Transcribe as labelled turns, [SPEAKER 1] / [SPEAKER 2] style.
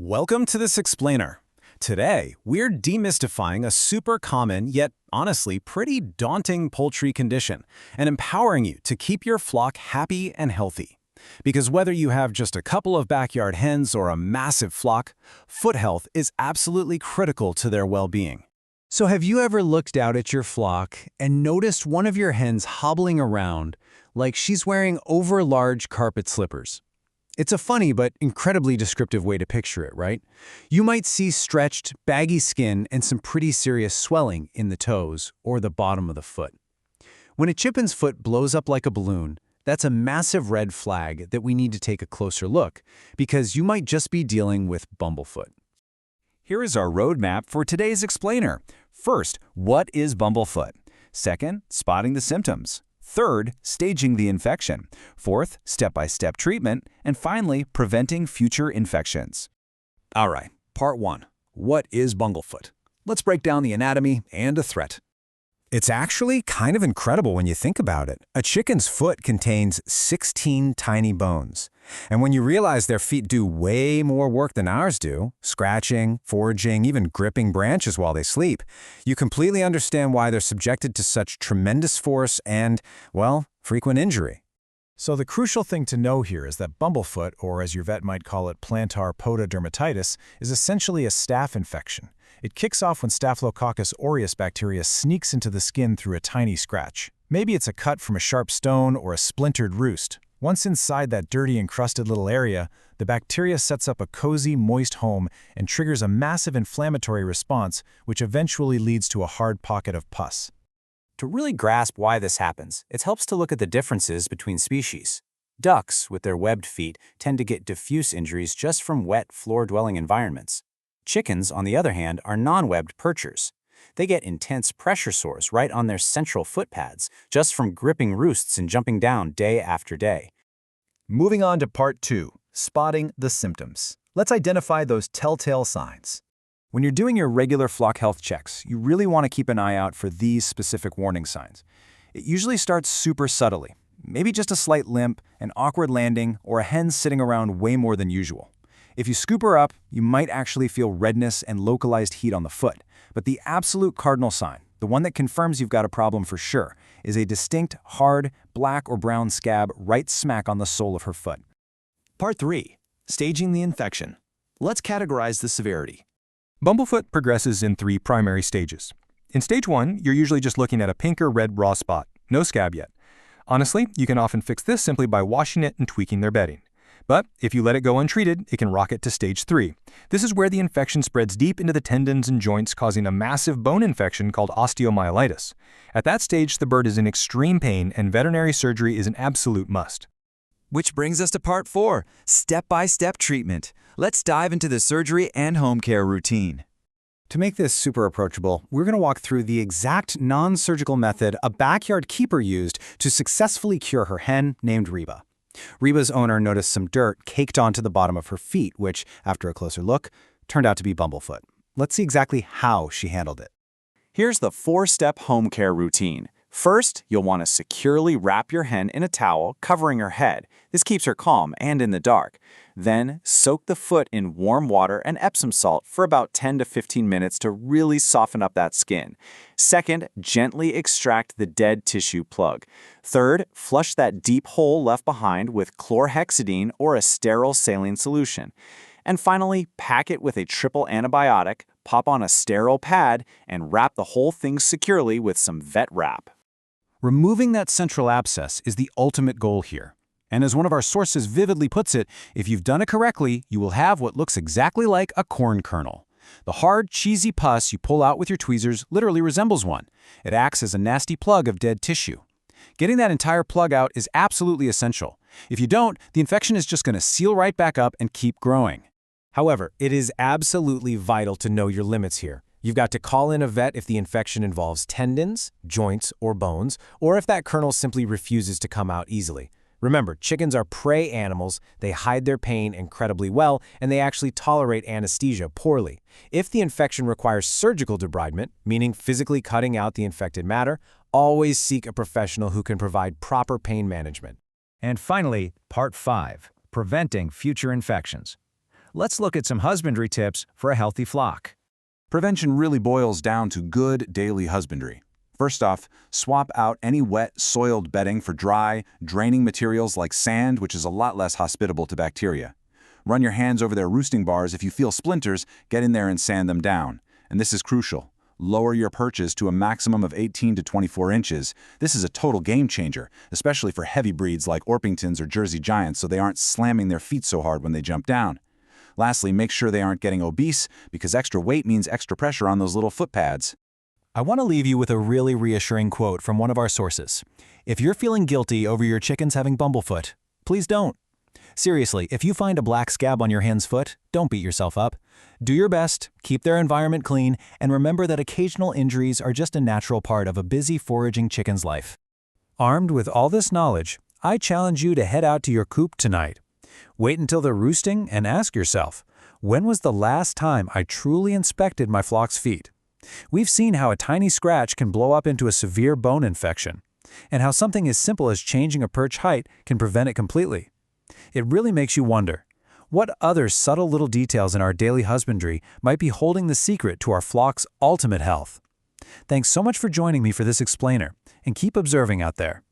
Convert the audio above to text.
[SPEAKER 1] Welcome to this explainer. Today, we're demystifying a super common yet honestly pretty daunting poultry condition and empowering you to keep your flock happy and healthy. Because whether you have just a couple of backyard hens or a massive flock, foot health is absolutely critical to their well-being.
[SPEAKER 2] So have you ever looked out at your flock and noticed one of your hens hobbling around like she's wearing over-large carpet slippers? It's a funny but incredibly descriptive way to picture it, right? You might see stretched, baggy skin and some pretty serious swelling in the toes or the bottom of the foot. When a chicken's foot blows up like a balloon, that's a massive red flag that we need to take a closer look because you might just be dealing with Bumblefoot.
[SPEAKER 3] Here is our roadmap for today's explainer. First, what is Bumblefoot? Second, spotting the symptoms. Third, staging the infection. Fourth, step-by-step treatment. And finally, preventing future infections.
[SPEAKER 4] All right, part one. What is Bumblefoot? Let's break down the anatomy and a threat.
[SPEAKER 1] It's actually kind of incredible when you think about it. A chicken's foot contains 16 tiny bones. And when you realize their feet do way more work than ours do, scratching, foraging, even gripping branches while they sleep, you completely understand why they're subjected to such tremendous force and, well, frequent injury.
[SPEAKER 5] So the crucial thing to know here is that Bumblefoot, or as your vet might call it, plantar pododermatitis, is essentially a staph infection. It kicks off when Staphylococcus aureus bacteria sneaks into the skin through a tiny scratch. Maybe it's a cut from a sharp stone or a splintered roost. Once inside that dirty, encrusted little area, the bacteria sets up a cozy, moist home and triggers a massive inflammatory response, which eventually leads to a hard pocket of pus.
[SPEAKER 6] To really grasp why this happens, it helps to look at the differences between species. Ducks, with their webbed feet, tend to get diffuse injuries just from wet, floor-dwelling environments. Chickens, on the other hand, are non-webbed perchers. They get intense pressure sores right on their central foot pads, just from gripping roosts and jumping down day after day.
[SPEAKER 4] Moving on to part two, spotting the symptoms. Let's identify those telltale signs.
[SPEAKER 3] When you're doing your regular flock health checks, you really want to keep an eye out for these specific warning signs. It usually starts super subtly, maybe just a slight limp, an awkward landing, or a hen sitting around way more than usual. If you scoop her up, you might actually feel redness and localized heat on the foot. But the absolute cardinal sign, the one that confirms you've got a problem for sure, is a distinct, hard, black or brown scab right smack on the sole of her foot.
[SPEAKER 4] Part three, staging the infection. Let's categorize the severity.
[SPEAKER 7] Bumblefoot progresses in 3 primary stages. In stage 1, you're usually just looking at a pink or red raw spot, no scab yet. Honestly, you can often fix this simply by washing it and tweaking their bedding. But if you let it go untreated, it can rocket to stage 3. This is where the infection spreads deep into the tendons and joints, causing a massive bone infection called osteomyelitis. At that stage, the bird is in extreme pain and veterinary surgery is an absolute must.
[SPEAKER 8] Which brings us to part 4, step-by-step treatment. Let's dive into the surgery and home care routine.
[SPEAKER 1] To make this super approachable, we're going to walk through the exact non-surgical method a backyard keeper used to successfully cure her hen named Reba. Reba's owner noticed some dirt caked onto the bottom of her feet, which, after a closer look, turned out to be Bumblefoot. Let's see exactly how she handled it.
[SPEAKER 6] Here's the 4-step home care routine. First, you'll want to securely wrap your hen in a towel, covering her head. This keeps her calm and in the dark. Then, soak the foot in warm water and Epsom salt for about 10 to 15 minutes to really soften up that skin. Second, gently extract the dead tissue plug. Third, flush that deep hole left behind with chlorhexidine or a sterile saline solution. And finally, pack it with a triple antibiotic, pop on a sterile pad, and wrap the whole thing securely with some vet wrap.
[SPEAKER 1] Removing that central abscess is the ultimate goal here. And as one of our sources vividly puts it, if you've done it correctly, you will have what looks exactly like a corn kernel. The hard, cheesy pus you pull out with your tweezers literally resembles one. It acts as a nasty plug of dead tissue. Getting that entire plug out is absolutely essential. If you don't, the infection is just going to seal right back up and keep growing. However, it is absolutely vital to know your limits here. You've got to call in a vet if the infection involves tendons, joints, or bones, or if that kernel simply refuses to come out easily. Remember, chickens are prey animals, they hide their pain incredibly well, and they actually tolerate anesthesia poorly. If the infection requires surgical debridement, meaning physically cutting out the infected matter, always seek a professional who can provide proper pain management.
[SPEAKER 4] And finally, part 5, preventing future infections.
[SPEAKER 2] let's look at some husbandry tips for a healthy flock.
[SPEAKER 1] Prevention really boils down to good daily husbandry. First off, swap out any wet, soiled bedding for dry, draining materials like sand, which is a lot less hospitable to bacteria. Run your hands over their roosting bars. If you feel splinters, get in there and sand them down. And this is crucial. Lower your perches to a maximum of 18 to 24 inches. This is a total game changer, especially for heavy breeds like Orpingtons or Jersey Giants, so they aren't slamming their feet so hard when they jump down. Lastly, make sure they aren't getting obese, because extra weight means extra pressure on those little foot pads.
[SPEAKER 2] I want to leave you with a really reassuring quote from one of our sources. If you're feeling guilty over your chickens having bumblefoot, please don't. Seriously, if you find a black scab on your hen's foot, don't beat yourself up. Do your best, keep their environment clean, and remember that occasional injuries are just a natural part of a busy foraging chicken's life. Armed with all this knowledge, I challenge you to head out to your coop tonight. Wait until they're roosting and ask yourself, when was the last time I truly inspected my flock's feet? We've seen how a tiny scratch can blow up into a severe bone infection, and how something as simple as changing a perch height can prevent it completely. It really makes you wonder, what other subtle little details in our daily husbandry might be holding the secret to our flock's ultimate health? Thanks so much for joining me for this explainer, and keep observing out there.